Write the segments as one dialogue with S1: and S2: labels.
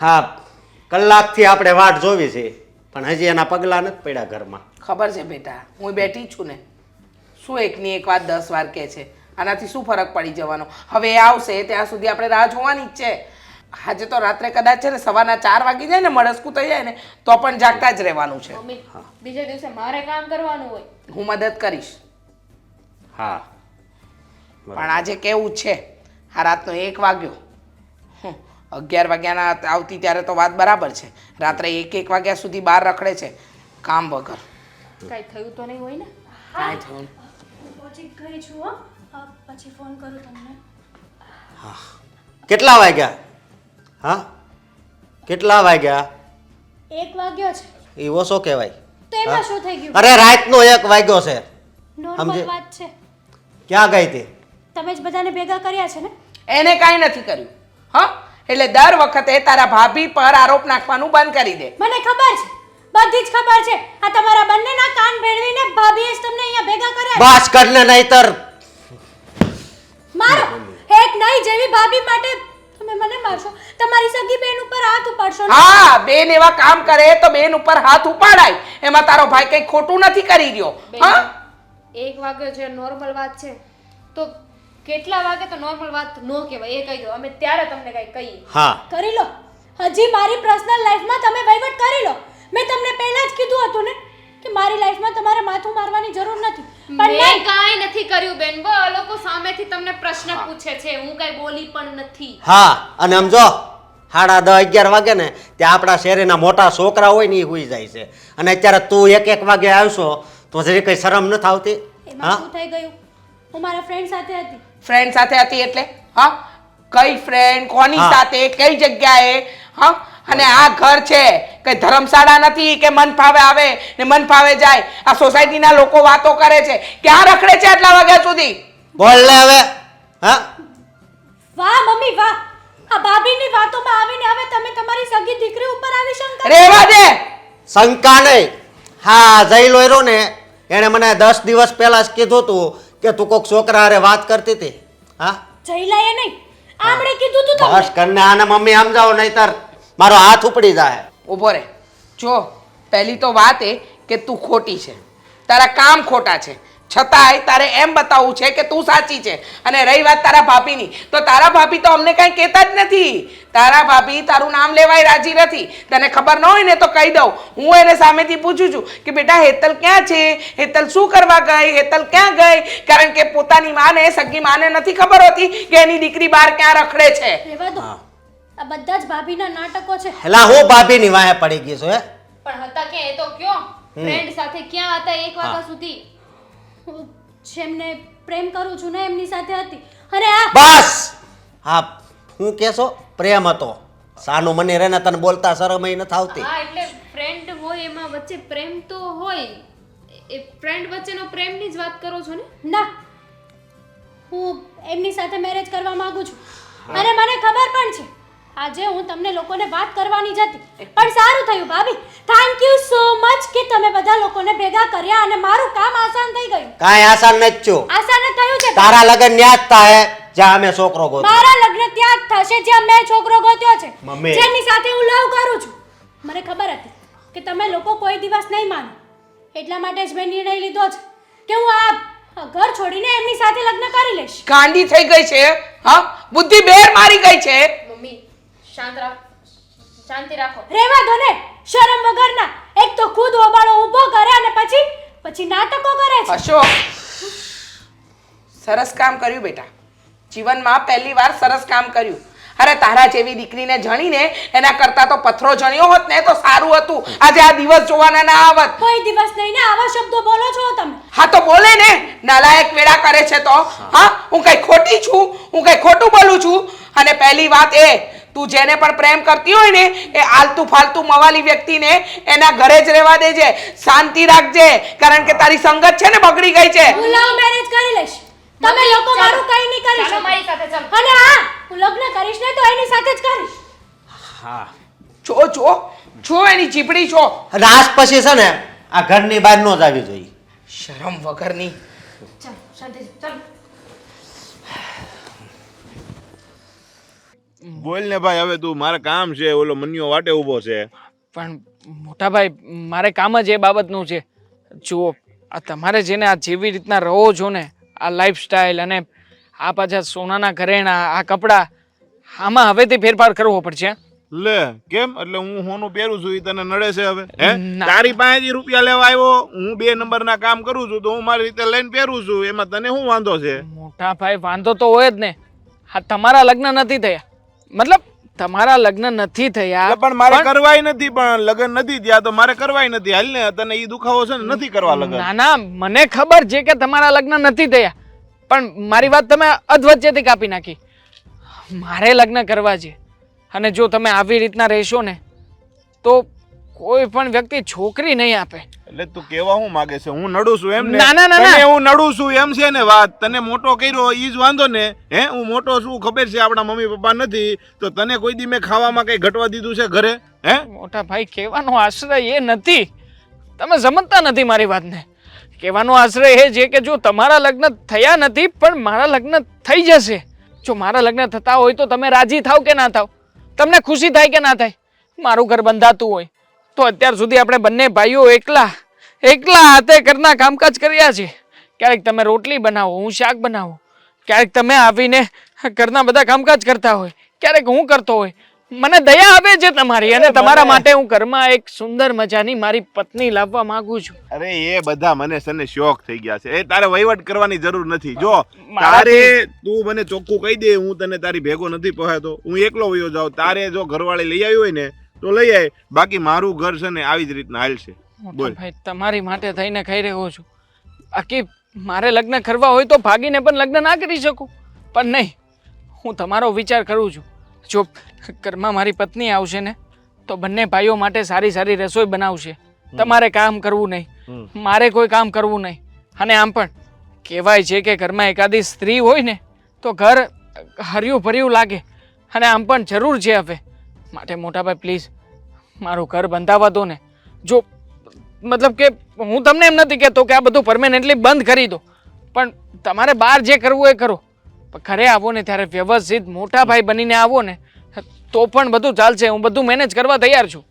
S1: હા, કલાકથી આપણે વાટ જોવી છે પણ હજી એના પગલાં નથી પડ્યા ઘરમાં.
S2: ખબર છે બેટા, હું બેઠી છું ને, શું એકની એક વાત 10 વાર કહે છે. આનાથી શું ફરક પડી જવાનો? હવે એ આવશે ત્યાં સુધી આપણે રાહ જોવાની જ છે. આજે તો રાત્રે કદાચ છે ને સવારના 4 વાગી જાય ને, મળસ્કું થઈ જાય ને, તો પણ જાગતા જ રહેવાનું છે.
S3: મમ્મી બીજા દિવસે મારે કામ કરવાનું હોય.
S2: હું મદદ કરીશ.
S1: હા,
S2: પણ આજે કેવું છે, આ રાતનો 1 વાગ્યો, 11 વાગ્યાના આવતી ત્યારે તો વાત બરાબર છે. રાત્રે 1 વાગ્યા સુધી બહાર રખડે છે કામ વગર.
S3: કાંઈ થયું તો નહીં હોય ને?
S2: કાંઈ થયું
S4: હું પહોંચી ગઈ છું હો. પછી ફોન કરું તમને.
S1: કેટલા વાગ્યા? હા, કેટલા વાગ્યા?
S4: 1 વાગ્યો છે.
S1: એ ઓછો કહેવાય.
S4: તો એમાં શું થઈ ગયું?
S1: અરે રાતનો 1 વાગ્યો છે.
S4: નોર્મલ
S1: સમજે?
S4: વાત છે.
S1: ક્યાં ગઈ હતી?
S4: તમે જ બધાને ભેગા કર્યા છે ને?
S2: એને કાંઈ નથી કર્યું. હા, એટલે દર વખતે તારા ભાભી પર આરોપ નાખવાનું બંધ કરી દે.
S4: મને ખબર છે, બધી જ ખબર છે. આ તમારા બંનેના કાન ભેળવીને ભાભીએ જ તમને અહીંયા ભેગા કર્યા છે.
S1: બસ કર ને, નહીતર
S4: મારો એક નહીં જેવી ભાભી માટે તમે મને મારશો? તમારી સગી બેન ઉપર હાથ ઉપાડશો ને?
S2: હા, બેન એવા કામ કરે તો બેન ઉપર હાથ ઉપાડાય. એમાં તારો ભાઈ કઈ ખોટું નથી કરી રહ્યો. હા,
S3: 1 વાગ્યો છે, નોર્મલ વાત છે. તો કેટલા વાગે તો નોર્મલ વાત નો કહેવાય, એ કહી દો. અમે ત્યારે તમને કઈ કહીએ.
S1: હા,
S4: કરી લો. હજી મારી પર્સનલ લાઈફમાં તમે વહીવટ કરી લો. મેં તમને પહેલા જ કીધું હતું ને કે મારી લાઈફમાં તમારે માથું મારવાની જરૂર નથી. પણ
S3: મેં
S4: નહીં.
S3: કાંઈ નથી કર્યું બેન. બો આ લોકો સામેથી તમને પ્રશ્ન પૂછે છે, હું કાંઈ બોલી પણ નથી.
S1: હા. અને સમજો 10:30, 11 વાગે ને ત્યાં આપણા શહેરીના મોટા છોકરા હોય ને એ હુઈ જાય છે. અને અત્યારે તું 1 વાગે આવશો તો જરી કઈ શરમ નથી આવતી?
S4: એમાં શું થઈ ગયું? હું મારા ફ્રેન્ડ સાથે હતી.
S2: ફ્રેન્ડ સાથે હતી એટલે? હા, કઈ ફ્રેન્ડ, કોની
S1: હા.
S2: સાથે, કઈ જગ્યાએ? હા, અને આ ઘર છે કઈ ધર્મશાળા નથી કે મન ફાવે આવે ને મન ફાવે જાય. આ સોસાયટીના લોકો વાતો કરે છે, ક્યાં રખડે છે આટલા વાગ્યા સુધી?
S1: બોલ ને હવે. હા,
S4: વાહ મમ્મી વાહ. આ ભાભીની વાતોમાં આવીને હવે તમે તમારી સગી દીકરી ઉપર આવી શંકા.
S2: રેવા દે.
S1: શંકા નહીં. હા, જઈ લોયરો ને એણે મને 10 દિવસ પહેલા જ કીધું તું કે તું કોક છોકરા હારે વાત કરતી હતી. હા,
S4: જઈલાએ નહીં, આમણે કીધું તું તમને.
S1: બસ કરને આને મમ્મી સમજાવો, નહીતર મારો હાથ ઉપડી જાય.
S2: ઊભો રે. જો પહેલી તો વાત એ કે તું ખોટી છે, તારા કામ ખોટા છે, છતાંય તારે એમ બતાવવું છે કે તું સાચી છે. અને રહી વાત તારા ભાભીની, તો તારા ભાભી તો અમને કંઈ કહેતા જ નથી. તારા ભાભી તારું નામ લેવાય રાજી નથી. તને ખબર ન હોય ને તો કહી દઉં. હું એને સામેથી પૂછું છું કે બેટા હેતલ ક્યાં છે, હેતલ શું કરવા ગઈ, હેતલ ક્યાં ગઈ? કારણ કે પોતાની માને, સગી માને નથી ખબર હોતી કે એની દીકરી બહાર ક્યાં રખડે છે.
S4: રહેવા દો. આ બધા જ ભાભીના નાટકો છે.
S1: હેલા હું ભાભીની વાહે પડી ગઈ છું. હે,
S3: પણ હતા ક્યાં એ તો કયો? ફ્રેન્ડ સાથે ક્યાં હતા 1 વાગ્યા સુધી?
S4: હું જેમને પ્રેમ કરું છું ને એમની સાથે હતી. અને આ
S1: બસ. હા, હું કેશો પ્રેમ હતો. સાનું મને રે ને તને બોલતા શરમ ય નથી આવતી.
S3: હા, એટલે ફ્રેન્ડ હોય એમાં વચ્ચે પ્રેમ તો હોય. એ ફ્રેન્ડ વચ્ચેનો પ્રેમની જ વાત કરો છો ને?
S4: ના, હું એમની સાથે મેરેજ કરવા માંગુ છું. અને મને ખબર પણ છે આજે હું તમને લોકોને વાત કરવાની જ હતી. પણ સારું થયું ભાભી. થેન્ક યુ સો મચ કે તમે બધા લોકોને ભેગા કર્યા અને મારું કામ આસાન થઈ ગયું.
S1: કાંઈ આસાન નથી થયું.
S4: આસાન જ થયું છે.
S1: તારા લગન ન્યા જ થાય જ્યાં અમે છોકરો ગોતો.
S4: મારા લગ્ન ત્યાં જ થશે જ્યાં મેં છોકરો ગોત્યો છે,
S1: મમ્મી.
S4: જેની સાથે હું લવ કરું છું. મને ખબર હતી કે તમે લોકો કોઈ દિવસ નહીં માનો, એટલા માટે જ મેં નિર્ણય લીધો છે કે હું આ ઘર છોડીને એમની સાથે લગ્ન કરી લઈશ.
S2: ગાંડી થઈ ગઈ છે. હા, બુદ્ધિ બેર મારી ગઈ છે.
S3: મમ્મી શાંતિ રાખો.
S4: રેવા દો ને, શરમ વગરના. એક તો ખુદ ઓબાળો ઊભો કરે અને પછી નાટકો કરે છે.
S2: અશોક, સરસ કામ કર્યું બેટા. જીવનમાં પહેલી વાર સરસ કામ કર્યું. અરે તારા જેવી દીકરીને જણીને એના કરતા તો પથરો જણ્યો હોત ને તો સારું હતું. આજે આ દિવસ જોવાના ના આવત.
S4: કોઈ દિવસ નહીં ને આવા શબ્દો બોલો છો તમે.
S2: હા તો બોલે ને, નાલાયક વેડા કરે છે તો. હા, હું કઈ ખોટી છું? હું કઈ ખોટું બોલું છું? અને પહેલી વાત એ, તું જેને પણ પ્રેમ કરતી હોય ને એ આલતુ ફાલતુ મવાલી વ્યક્તિને એના ઘરે જ રહેવા દેજે. શાંતિ રાખજે, કારણ કે તારી સંગત છે ને બગડી ગઈ છે.
S4: હું લવ મેરેજ કરી લઈશ. તમે લોકો મારું કંઈ નહીં કરી
S3: ચાલો
S4: શકો.
S3: મારી સાથે ચાલો.
S4: અને હા, હું લગ્ન કરીશ ને તો એની સાથે જ કરીશ.
S1: હા,
S2: જો એની ચીપડી છો.
S1: રાસ પછી છે ને આ ઘરની બહાર નો જ આવી જોઈએ.
S2: શરમ વગરની.
S3: ચાલો શાંતિ ચાલો.
S5: બોલ ને ભાઈ, હવે તું, મારે કામ છે, ઓલો મનિયો વાટે ઊભો છે.
S6: પણ મોટા ભાઈ મારે કામ જ એ બાબતનું છે. જુઓ આ તમારે જેને આ જેવી રીતના રહો છો ને, આ લાઈફસ્ટાઈલ અને આ પાછા સોનાના ઘરેણા, આ કપડાં, આમાં હવેથી ફેરફાર કરવો પડશે.
S5: લે કેમ? એટલે હું હોનું પહેરું છું, ઈ તને નડે છે હવે? હે,
S6: ના.
S5: તારી પાસેથી રૂપિયા લેવા આવ્યો, હું 2 નંબરના કામ કરું છું, તો હું મારી રીતે લઈને પહેરું છું, એમાં તને શું વાંધો છે?
S6: મોટા ભાઈ વાંધો તો હોય જ ને. આ તમારા લગ્ન નથી થયા, મતલબ તમારા લગ્ન નથી થયા
S5: એટલે પણ મારે કરવાય નથી, પણ લગ્ન નથી થયા તો મારે કરવાય નથી. હાલ ને, તને ઈ દુખાવો છે ને, નથી કરવા લગ્ન.
S6: ના ના, મને ખબર છે કે તમારા લગ્ન નથી થયા, પણ મારી વાત તમે અધવચ્ચેથી કાપી નાખી. મારે લગ્ન કરવા છે, અને જો તમે આવી રીતના રહેશો ને તો કોઈ પણ વ્યક્તિ છોકરી નહીં આપે.
S5: એટલે તું કેવા હું માંગે છે? હું નડું છું એમ ને?
S6: ના, ના, ના, ના.
S5: તને હું નડું છું એમ છે ને વાત? તને મોટો કર્યો ઈ જ વાંધો ને? હે, હું મોટો છું, ખબર છે આપણા મમ્મી પપ્પા નથી, તો તને કોઈ દી મેં ખાવામાં કઈ ઘટવા દીધું છે ઘરે? હે,
S6: મોટા ભાઈ કહેવાનો આશ્રય એ નથી, તમે સમજતા નથી મારી વાતને. કહેવાનો આશ્રય એ છે કે જો તમારા લગ્ન થયા નથી પણ મારા લગ્ન થઈ જશે. જો મારા લગ્ન થતા હોય તો તમે રાજી થાવ કે ના થાવ, તમને ખુશી થાય કે ના થાય? મારું ઘર બંધાતું હોય તો અત્યાર સુધી આપણે બંને ભાઈઓ એકલા હાથે ઘરના કામકાજ કર્યા છે. ક્યારેક તમે રોટલી બનાવો, હું શાક બનાવું, ક્યારેક તમે આવીને ઘરના બધા કામકાજ કરતા હોય, ક્યારેક હું કરતો હોય. મને દયા આવે છે તમારી, અને તમારા માટે હું ઘરમાં એક સુંદર મજાની મારી પત્ની લાવવા માંગુ છું.
S5: અરે એ બધા મને સને શોખ થઈ ગયા છે. એ તારે વહીવટ કરવાની જરૂર નથી. જો તારે, તું મને ચોખ્ખું કહી દે, હું તને તારી ભેગો નથી પહાતો, હું એકલો વયો જાઉં. તારે જો ઘરવાળી લઈ આવી હોય ને તો લઈ આય, બાકી મારું ઘર છે ને આવી જ રીતના હાલશે. બોલ.
S6: ભાઈ તમારી માટે થઈને ખાઈ રહ્યો છું. બાકી મારે લગ્ન કરવા હોય તો ભાગીને પણ લગ્ન ના કરી શકું, પણ નહીં, હું તમારો વિચાર કરું છું. જો ઘરમાં મારી પત્ની આવશે ને તો બંને ભાઈઓ માટે સારી સારી રસોઈ બનાવશે. તમારે કામ કરવું નહીં, મારે કોઈ કામ કરવું નહીં. અને આમ પણ કહેવાય છે કે ઘરમાં એકાદી સ્ત્રી હોય ને તો ઘર હર્યું ભર્યું લાગે, અને આમ પણ જરૂર છે હવે. માટે મોટાભાઈ પ્લીઝ મારું ઘર બંધાવવા દો ને. જો મતલબ કે હું તમને એમ નથી કહેતો કે આ બધું પરમેનન્ટલી બંધ કરી દો, પણ તમારે બહાર જે કરવું એ કરો, પણ ઘરે આવો ને ત્યારે વ્યવસ્થિત મોટા ભાઈ બનીને આવો ને તો પણ બધું ચાલશે. હું બધું મેનેજ કરવા તૈયાર છું.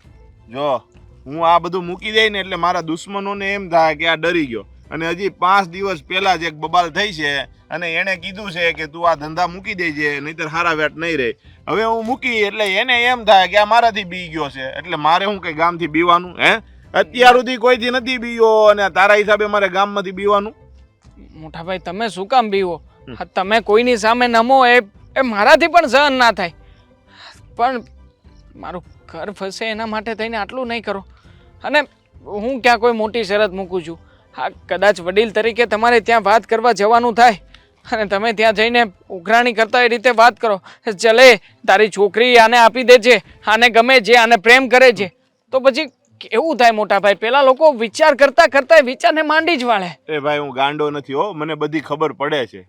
S5: જો હું આ બધું મૂકી દઈ ને એટલે મારા દુશ્મનોને એમ થાય કે આ ડરી ગયો, અને હજી 5 દિવસ પહેલા જ એક બબાલ થઈ છે અને એણે કીધું છે કે તું આ ધંધા મૂકી દેજે, નહીતર હારા વેટ નહીં રહે. હવે હું મૂકી એટલે એને એમ થાય કે આ મારાથી બી ગયો છે, એટલે મારે હું કઈ ગામથી બીવાનું? હે, અત્યાર સુધી કોઈથી નથી બીયો, અને તારા હિસાબે મારે ગામમાંથી બીવાનું?
S6: મોટા ભાઈ તમે શું કામ બીવો? તમે કોઈની સામે નમો એ મારાથી પણ સહન ના થાય, પણ મારું ઘર ફસે એના માટે થઈને આટલું નહીં કરો. અને હું ક્યાં કોઈ મોટી શરત મૂકું છું? હા, કદાચ વડીલ તરીકે તમારે ત્યાં વાત કરવા જવાનું થાય અને તમે ત્યાં જઈને ઉઘરાણી કરતા એ રીતે વાત કરો, ચલે તારી છોકરી આને આપી દે છે, આને ગમે છે, આને પ્રેમ કરે છે, તો પછી કેવું થાય મોટા ભાઈ? પેલા લોકો વિચાર કરતા કરતા વિચારને માંડી જ વાળે.
S5: એ ભાઈ હું ગાંડો નથી હો, મને બધી ખબર પડે છે.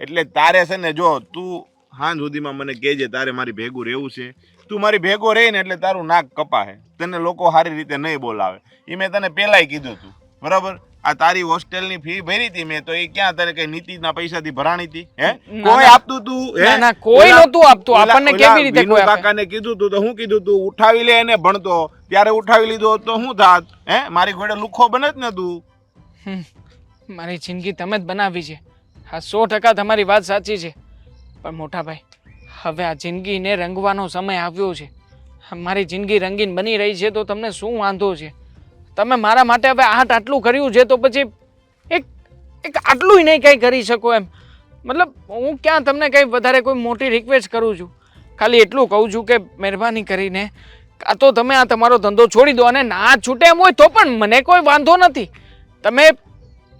S5: એટલે તારે છે ને, જો તું હાંજ સુધીમાં મને કહેજે તારે મારી ભેગું રહેવું છે. તું મારી ભેગો રહી ને એટલે તારું નાક કપાહે, તને લોકો સારી રીતે નહીં બોલાવે. એ મેં તને પહેલાંય કીધું હતું, બરાબર? આ તારી હોસ્ટેલની ફી ભરી હતી મેં, તો એ ક્યાં તારે કઈ નીતિના પૈસાથી ભરાણી હતી? હે, કોઈ આપતું તું?
S6: ના ના, કોઈ નહોતું આપતું. આપણને કેવી રીતે કોઈ આપે?
S5: કાકાને કીધું તું તો હું કીધું તું ઉઠાવી લે એને, ભણતો ત્યારે ઉઠાવી લીધો તો શું થાત? હે, મારી ઘોડે લુખો બને જ ને તું.
S6: મારી જિંદગી તમે જ બનાવી છે, હા 100% તમારી વાત સાચી છે. પણ મોટા ભાઈ હવે આ જિંદગીને રંગવાનો સમય આવ્યો છે. મારી જિંદગી રંગીન બની રહી છે તો તમને શું વાંધો છે? તમે મારા માટે હવે આટલું કર્યું છે તો પછી એક આટલું નહીં કંઈ કરી શકો એમ? મતલબ હું ક્યાં તમને કંઈ વધારે કોઈ મોટી રિક્વેસ્ટ કરું છું? ખાલી એટલું કહું છું કે મહેરબાની કરીને કાં તો તમે આ તમારો ધંધો છોડી દો, અને ના છૂટે એમ હોય તો પણ મને કોઈ વાંધો નથી. તમે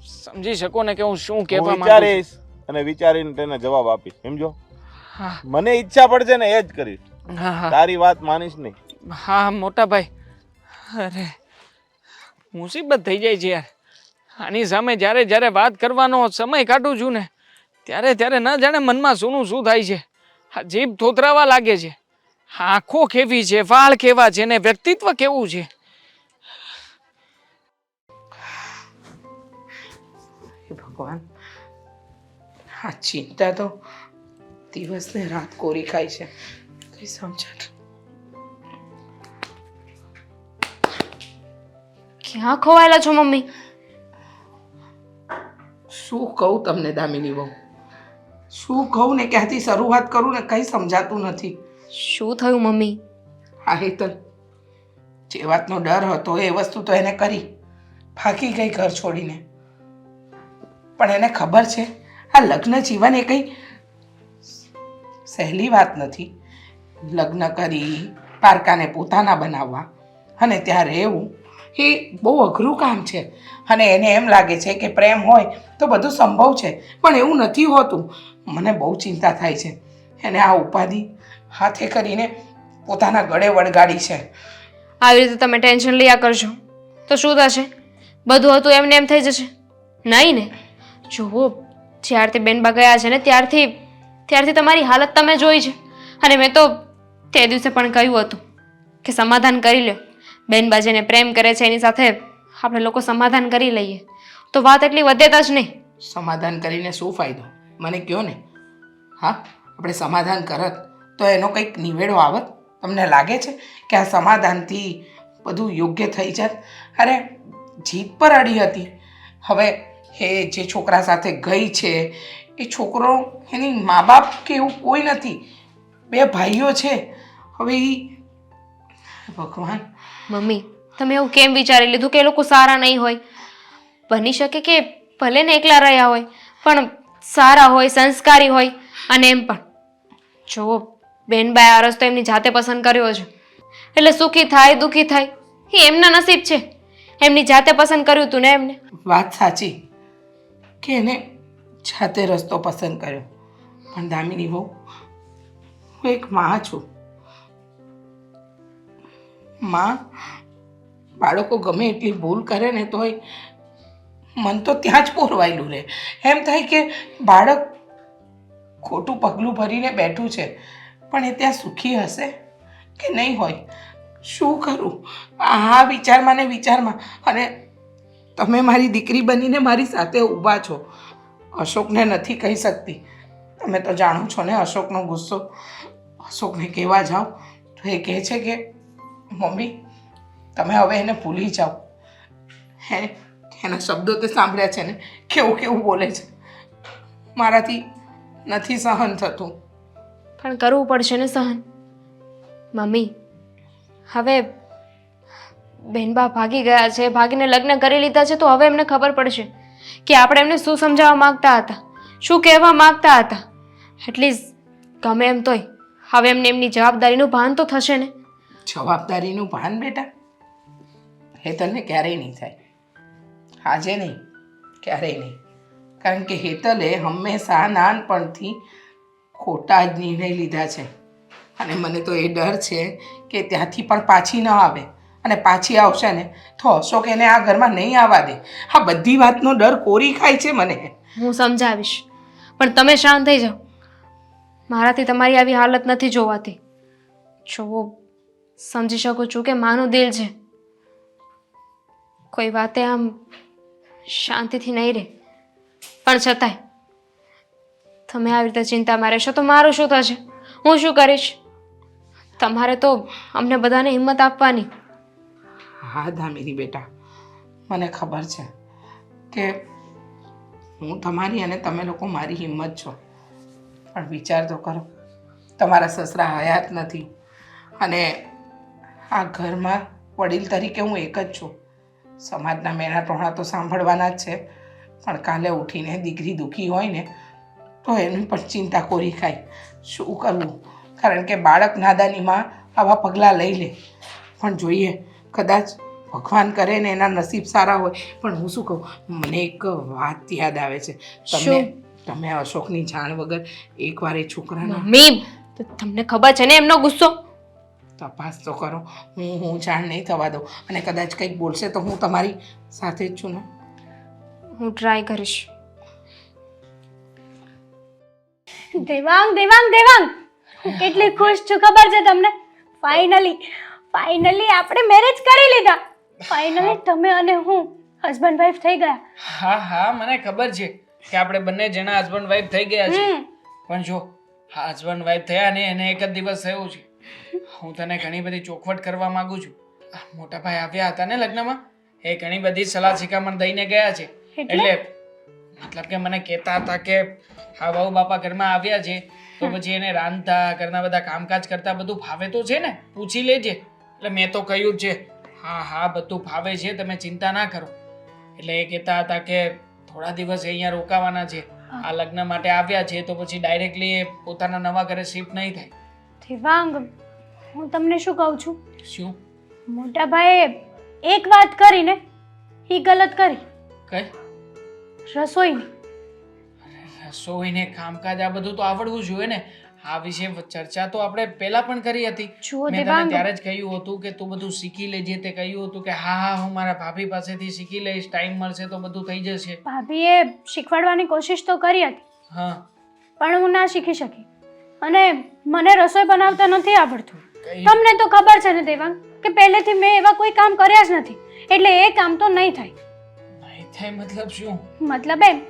S6: સમજી શકો ને કે હું શું કહેવા માંગુ છું.
S5: અને વિચારીને તેને જવાબ આપીશ, સમજો?
S6: હા,
S5: મને ઈચ્છા પડશે ને એ જ કરીશ,
S6: હા, હા,
S5: તારી વાત માનીશ નહીં.
S6: હા મોટા ભાઈ, અરે મુસીબત થઈ જાય છે યાર. આની સામે જ્યારે જ્યારે વાત કરવાનો સમય કાઢું છું ને ત્યારે ન જાણે મનમાં શું થાય છે. આ જીભ થોતરાવા લાગે છે, આંખો કેવી છે, વાળ કેવા છે ને વ્યક્તિત્વ કેવું છે.
S2: હે ભગવાન, આ ચિંતા તો દિવસ ને રાત કોરી ખાય છે. કઈ સમજણ.
S3: ક્યાં ખોવાયેલા છો મમ્મી?
S2: શું કહું તમને દામિની બહુ, શું કહું ને ક્યાંથી શરૂઆત કરું ને કંઈ સમજાતું નથી.
S3: શું થયું મમ્મી?
S2: હા હેતલ, જે વાતનો ડર હતો એ વસ્તુ તો એને કરી, ભાગી ગઈ ઘર છોડીને. પણ એને ખબર છે આ લગ્ન જીવન એ કંઈ સહેલી વાત નથી. લગ્ન કરી પારકાને પોતાના બનાવવા અને ત્યાં રહેવું એ બહુ અઘરું કામ છે. અને એને એમ લાગે છે કે પ્રેમ હોય તો બધું સંભવ છે, પણ એવું નથી હોતું. મને બહુ ચિંતા થાય છે. એને આ ઉપાધિ હાથે કરીને પોતાના ગળે વળગાડી છે.
S3: આવી રીતે તમે ટેન્શન લયા કરશો તો શું થશે? બધું હતું એમને એમ થઈ જશે? નહીં ને. જુઓ, જ્યારથી બેનબા ગયા છે ને ત્યારથી તમારી હાલત તમે જોઈ છે. અને મેં તો તે દિવસે પણ કહ્યું હતું કે સમાધાન કરી લો. બેનબા જેને પ્રેમ કરે છે એની સાથે આપણે લોકો સમાધાન કરી લઈએ તો વાત એટલી વધે જ નહીં.
S2: સમાધાન કરીને શું ફાયદો? મને કહો ને. હા, આપણે સમાધાન કરત તો એનો કંઈક નિવેડો આવત? તમને લાગે છે કે આ સમાધાનથી બધું યોગ્ય થઈ જાત? અરે જીત પર અડી હતી. હવે એ જે છોકરા સાથે ગઈ છે એ છોકરો, એની મા બાપ કે એવું કોઈ નથી, બે ભાઈઓ છે. હવે એ ભગવાન.
S3: મમ્મી, તમે એવું કેમ વિચારી લીધું કે એ લોકો સારા નહીં હોય? બની શકે કે ભલે ને એકલા રહ્યા હોય પણ સારા હોય, સંસ્કારી હોય. અને એમ પણ જો બેનબાએ આ રસ્તો એમની જાતે પસંદ કર્યો છે એટલે સુખી થાય દુઃખી થાય એ એમના નસીબ છે. એમની જાતે પસંદ કર્યું હતું ને એમને.
S2: વાત સાચી કે એને જાતે રસ્તો પસંદ કર્યો, પણ દામિની બહુ, હું એક માં છું. માં બાળકો ગમે એટલી ભૂલ કરે ને તોય મન તો ત્યાં જ પોરવાયેલું રહે. એમ થાય કે બાળક ખોટું પગલું ભરીને બેઠું છે, પણ એ ત્યાં સુખી હશે કે નહીં હોય? શું કરું આ વિચારમાં ને વિચારમાં. અને તમે મારી દીકરી બનીને મારી સાથે ઊભા છો. અશોકને નથી કહી શકતી. તમે તો જાણો છો ને અશોકનો ગુસ્સો. અશોકને કહેવા જાઓ તો એ કહે છે કે મમ્મી તમે હવે એને ભૂલી જાઓ. એના શબ્દો તે સાંભળ્યા છે ને, કેવું કેવું બોલે છે. મારાથી નથી સહન થતું.
S3: પણ કરવું પડશે ને સહન. મમ્મી, હવે બેનબા ભાગી ગયા છે, ભાગીને લગ્ન કરી લીધા છે, તો હવે એમને ખબર પડશે કે આપણે એમને શું સમજાવવા માંગતા હતા, શું કહેવા માંગતા હતા. એટલીસ્ટ ગમે એમ તોય હવે એમને એમની જવાબદારીનું ભાન તો થશે ને.
S2: જવાબદારીનું ભાન બેટા હેતલને ક્યારેય નહીં થાય. આજે નહીં, ક્યારેય નહીં. કારણ કે હેતલે હંમેશા નાનપણથી ખોટા જ નિર્ણય લીધા છે. અને મને તો એ ડર છે કે ત્યાંથી પણ પાછી ન આવે. અને પાછી આવશે ને તો અશોક એને આ ઘરમાં નહીં આવવા દે. આ બધી વાતનો ડર કોરી ખાય છે મને.
S3: હું સમજાવીશ, પણ તમે શાંત થઈ જાઓ. મારાથી તમારી આવી હાલત નથી જોવાતી. જો સમજી શકું છું કે માનું દિલ છે, કોઈ વાતે આમ શાંતિથી નહીં રહે, પણ છતાંય તમે આવી રીતે ચિંતામાં રહેશો તો મારું શું થશે? હું શું કરીશ? તમારે તો અમને બધાને હિંમત આપવાની.
S2: હા દામિની બેટા, મને ખબર છે કે હું તમારી અને તમે લોકો મારી હિંમત છો. પણ વિચાર તો કરો, તમારા સસરા હયાત નથી અને આ ઘરમાં વડીલ તરીકે હું એક જ છું. સમાજના મેણા ટોણા તો સાંભળવાના જ છે, પણ કાલે ઉઠીને દીકરી દુઃખી હોય ને તો એની પણ ચિંતા કોરી ખાય. શું કરવું? કારણ કે બાળક નાદાનીમાં આવા પગલાં લઈ લે. પણ જોઈએ, કદાચ ભગવાન કરે ને એના નસીબ સારા હોય. પણ હું શું કહું, મને એક વાત યાદ આવે છે. તમે અશોકની જાણ વગર એકવાર એ છોકરાના
S3: મમ્મી, તો તમને ખબર છે ને એમનો ગુસ્સો.
S2: તપાસ તો કરો. હું જાણ નહીં થવા દઉં. અને કદાચ કંઈક બોલશે તો હું તમારી સાથે જ છું ને.
S3: હું ટ્રાય કરીશ.
S4: દેવાંગ દેવાંગ દેવાંગ, હું કેટલી ખુશ છું ખબર છે તમને? ફાઇનલી આપણે મેરેજ કરી લીધા. ફાઇનલી તમે અને હું હસબન્ડ વાઈફ થઈ ગયા.
S6: હા હા, મને ખબર છે કે આપણે બંને જણા હસબન્ડ વાઈફ થઈ ગયા છે. પણ જો હસબન્ડ વાઈફ થયા ને એને એક જ દિવસ થયું છે, હું તને ઘણી બધી ચોખવટ કરવા માંગુ છું. આ મોટા ભાઈ આવ્યા હતા ને લગ્નમાં, એ ઘણી બધી સલાહ શિખામણ દઈને ગયા છે. એટલે મતલબ કે મને કહેતા હતા કે હા વહુ બાપા ઘરમાં આવ્યા છે તો પછી એને રાંધતા ઘરના બધા કામકાજ કરતા બધું ભાવે તો છે ને, પૂછી લેજે. એટલે મેં તો કહ્યું જ છે હા હા બધું ભાવે છે, તમે ચિંતા ના કરો. એટલે એ કહેતા હતા કે થોડા દિવસ અહીંયા રોકાવાના છે, આ લગ્ન માટે આવ્યા છે તો પછી ડાયરેક્ટલી એ પોતાના નવા ઘરે શિફ્ટ નહીં થાય.
S4: દેવાંગ, હું તમને શું કહું છું,
S6: શું
S4: મોટા ભાઈએ એક વાત કરીને એ ગલત કરી,
S6: કઈ
S4: રસોઈની.
S6: રસોઈને કામકાજ આ બધું તો આવડવું જોઈએ ને. આ વિશે ચર્ચા તો આપણે પહેલા પણ કરી હતી.
S4: જુઓ
S6: મેં તને
S4: દેવાંગ,
S6: ત્યારે જ કહ્યું હતું કે તું બધું શીખી લેજે. તે કહ્યું હતું કે હા હા હું મારા ભાભી પાસેથી શીખી લઈશ, ટાઈમ મળશે તો બધું થઈ જશે.
S4: ભાભીએ શીખવાડવાની કોશિશ તો કરી હતી
S6: હા
S4: પણ હું ના શીખી શકી, અને મને રસોઈ બનાવતા નથી આવડતું.
S6: કઈ
S4: તમને તો ખબર છે ને દેવાંગ કે પહેલેથી મેં એવા કોઈ કામ કર્યા જ નથી, એટલે એ કામ તો નહીં થાય.
S6: નહીં થાય મતલબ શું?
S4: મતલબ એમ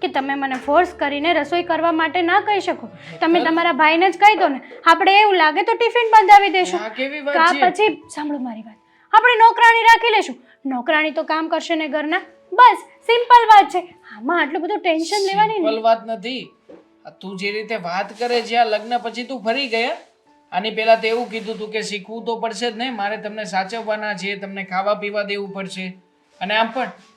S4: કે તમે મને ફોર્સ કરીને રસોઈ કરવા માટે ના કહી શકો. તમે તમારા ભાઈને જ કહી દો ને, આપણે એવું લાગે તો ટિફિન બંધાવી દેશું.
S6: આ કેવી
S4: કા
S6: વાત છે?
S4: પછી સાંભળો મારી વાત, આપણે નોકરાણી રાખી લેશું. નોકરાણી તો કામ કરશે ને ઘરના, બસ સિમ્પલ વાત છે. આમાં આટલું બધું ટેન્શન લેવાની
S6: સિમ્પલ
S4: નહીં.
S6: વાત નથી. આ તું જે રીતે વાત કરે છે આ લગ્ન પછી તું ફરી ગયા. આની પહેલા તો એવું કીધું તું કે શીખવું તો પડશે જ ને, મારે તમને સાચવવાના છે, તમને ખાવા પીવા દેવું પડશે. અને આમ પણ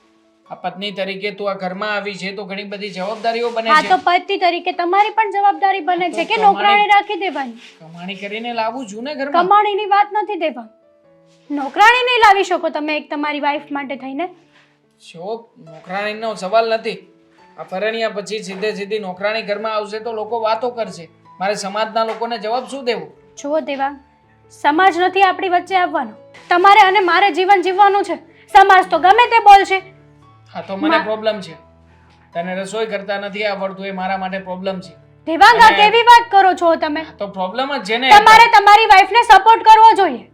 S6: આ પત્ની તરીકે તું આ ઘરમાં આવી છે તો ઘણી બધી જવાબદારીઓ બને
S4: હા
S6: છે.
S4: તો પતિ તરીકે તમારી પણ જવાબદારી બને છે કે
S6: તો
S4: નોકરાણી રાખી દેવાની.
S6: કમાણી કરીને લાવું છું ને ઘરમાં.
S4: કમાણીની વાત નથી દેવા, નોકરાણી નહીં લાવી શકો તમે એક તમારી વાઈફ માટે થઈને.
S6: જો નોકરાણીનો સવાલ નથી. આ પરણ્યા પછી સીધે સીધી નોકરાણી ઘરમાં આવશે તો લોકો વાતો કરશે. મારે સમાજના લોકોને જવાબ શું દેવું?
S4: જુઓ દેવા, સમાજ નથી આપણી વચ્ચે આવવાનો. તમારે અને મારે જીવન જીવવાનું છે. સમાજ તો ગમે તે બોલશે.
S6: હા તો મને પ્રોબ્લેમ છે. તને રસોઈ કરતા નથી આવડતું એ મારા માટે પ્રોબ્લેમ છે.
S4: દેવાંગ, આ કેવી વાત કરો છો તમે?
S6: તો પ્રોબ્લેમ જ છે ને.
S4: તમારે તમારી વાઈફને સપોર્ટ કરવો જોઈએ.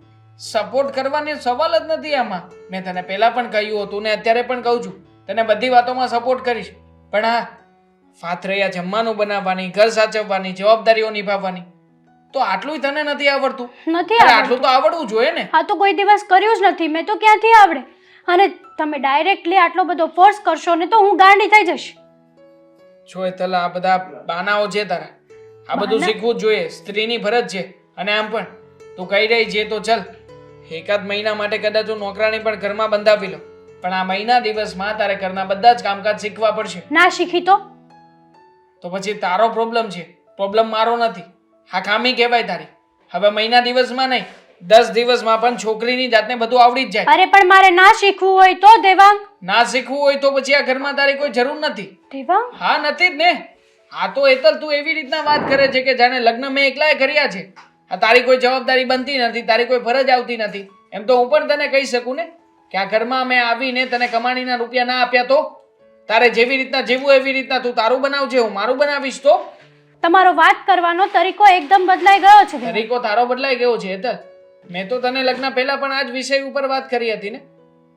S6: સપોર્ટ કરવાનો સવાલ જ નથી આમાં. મેં તને પહેલા પણ કહ્યું હતું ને અત્યારે પણ કહું છું, તને બધી વાતોમાં સપોર્ટ કરીશ. પણ હા વાત રહ્યા જમવાનું બનાવવાની, ઘર સાચવવાની, જવાબદારીઓ નિભાવવાની, તો આટલું તને નથી આવડતું.
S4: નથી
S6: અરે
S4: આવડતું.
S6: આટલું તો આવડવું જોઈએ ને.
S4: આ તો કોઈ દિવસ કર્યું જ નથી મેં, તો ક્યાંથી આવડે? અને તમે ડાયરેક્ટલી આટલો બધો ફોર્સ કરશો ને તો હું ગાંડી થઈ જઈશ.
S6: જો તલા આ બધા બાનાઓ છે તારા, આ બધું શીખવું જ જોઈએ. સ્ત્રીની ફરજ છે. અને આમ પણ તું કહી રહી છે તો ચલ એકાદ મહિના માટે કદાચ હું નોકરાણી પણ ઘરમાં બંધાવી લો, પણ આ મહિના દિવસમાં તારે ઘરના બધા જ કામકાજ શીખવા પડશે.
S4: ના શીખી
S6: તો પછી તારો પ્રોબ્લેમ છે, પ્રોબ્લેમ મારો નથી. આ ખામી કહેવાય તારી. હવે મહિના દિવસમાં નહીં, 10 દિવસમાં પણ છોકરીની જાતને બધું આવડી જ જાય.
S4: અરે પણ મારે ના શીખવું હોય તો દેવાંગ.
S6: ના શીખવું હોય તો પછી આ ઘરમાં તારી કોઈ જરૂર નથી.
S4: દેવાંગ,
S6: હા નથી જ ને. આ તો એતલ તું એવી રીતના વાત કરે છે કે જાણે લગ્ન મેં એકલાએ કર્યા છે. આ તારી કોઈ જવાબદારી બનતી નથી, તારી કોઈ ફરજ આવતી નથી. એમ તો હું પણ તને કહી શકું ને કે આ ઘરમાં મેં આવીને તને કમાણીના રૂપિયા ના આપ્યા તો તારે જેવી રીતના જીવવું એવી રીતના તું તારું બનાવજે, હું મારું બનાવીશ. તો
S4: તમારો વાત કરવાનો તરીકો એકદમ બદલાઈ ગયો છે દેવાંગ.
S6: તરીકો તારો બદલાઈ ગયો છે એતલ. મેં તો તને લગ્ન પહેલા પણ આ જ વિષય ઉપર વાત કરી હતી ને.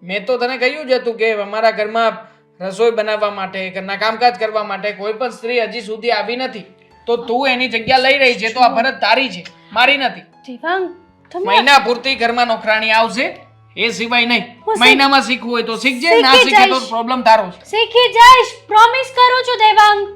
S6: મેં તો તને કહ્યું જ હતું કે અમારા ઘરમાં રસોઈ બનાવવા માટે, ઘરના કામકાજ કરવા માટે કોઈ પણ સ્ત્રી હજી સુધી આવી નથી. તો તું એની જગ્યા લઈ રહી છે તો આ ફરજ તારી છે, મારી નથી.
S4: દેવાંગ, તમે
S6: મહિના પૂરતી ઘરમાં નોકરાણી આવશે, એ સિવાય નહીં. મહિનામાં શીખવું હોય તો શીખજે, ના
S4: શીખી
S6: શીખે તો
S4: જઈશ.
S6: પ્રોબ્લેમ તારો છે.
S4: શીખી જઈશ, પ્રોમિસ કરું છું દેવાંગ.